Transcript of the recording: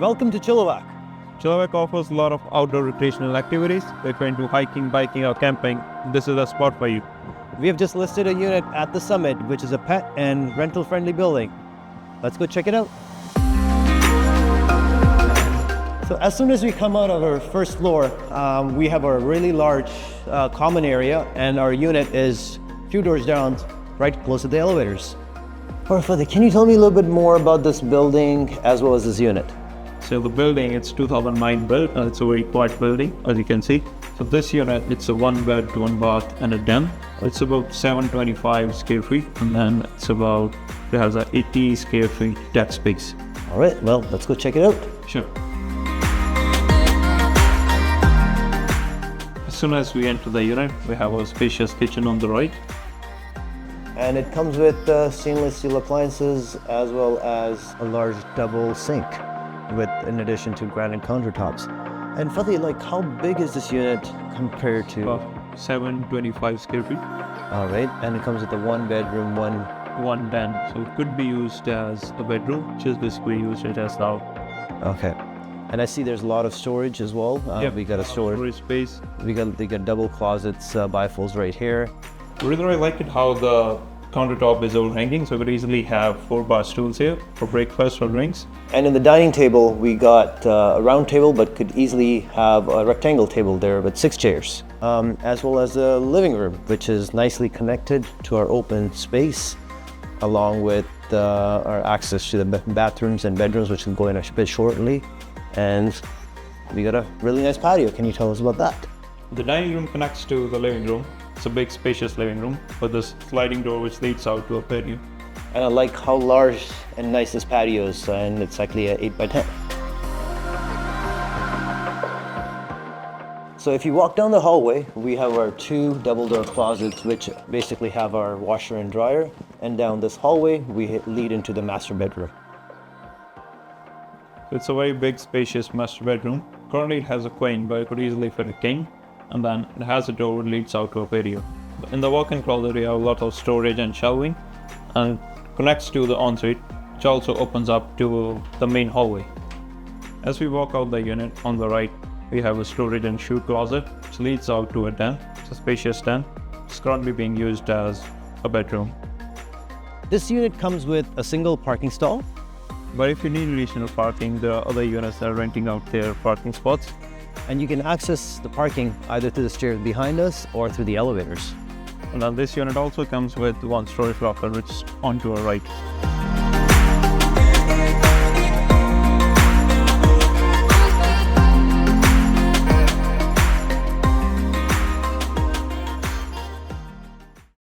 Welcome to Chilliwack. Chilliwack offers a lot of outdoor recreational activities. If you're into hiking, biking, or camping, this is a spot for you. We have just listed a unit at the summit, which is a pet and rental-friendly building. Let's go check it out. So as soon as we come out of our first floor, we have a really large common area, and our unit is a few doors down, right close to the elevators. Fateh, can you tell me a little bit more about this building as well as this unit? So the building, it's 2009 built, and it's a very quiet building, as you can see. So this unit, it's a 1 bed, 1 bath, and a den. It's about 725 square feet, and then it has a 80 square feet deck space. All right, well, let's go check it out. Sure. As soon as we enter the unit, we have a spacious kitchen on the right. And it comes with stainless steel appliances as well as a large double sink in addition to granite countertops. And Fateh, how big is this unit compared to? About 725 square feet. All right, and it comes with a 1 bedroom, one den, so it could be used as a bedroom, just basically used it as now. Okay. And I see there's a lot of storage as well. We got a storage space. They got double closets, bifolds right here. Really like it how the countertop is overhanging, so we could easily have 4 bar stools here for breakfast or drinks. And in the dining table, we got a round table, but could easily have a rectangle table there with 6 chairs, as well as a living room, which is nicely connected to our open space, along with our access to the bathrooms and bedrooms, which will go in a bit shortly. And we got a really nice patio. Can you tell us about that? The dining room connects to the living room. It's a big, spacious living room with this sliding door which leads out to a patio. And I like how large and nice this patio is, and it's actually an 8x10. So if you walk down the hallway, we have our 2 double-door closets, which basically have our washer and dryer. And down this hallway, we lead into the master bedroom. It's a very big, spacious master bedroom. Currently it has a queen, but it could easily fit a king. And then it has a door that leads out to a patio. In the walk-in closet, we have a lot of storage and shelving, and connects to the ensuite, which also opens up to the main hallway. As we walk out the unit, on the right, we have a storage and shoe closet, which leads out to a den. It's a spacious den. It's currently being used as a bedroom. This unit comes with a single parking stall. But if you need additional parking, there are other units that are renting out their parking spots. And you can access the parking either through the stairs behind us or through the elevators. And then this unit also comes with 1 storage locker, which is onto our right.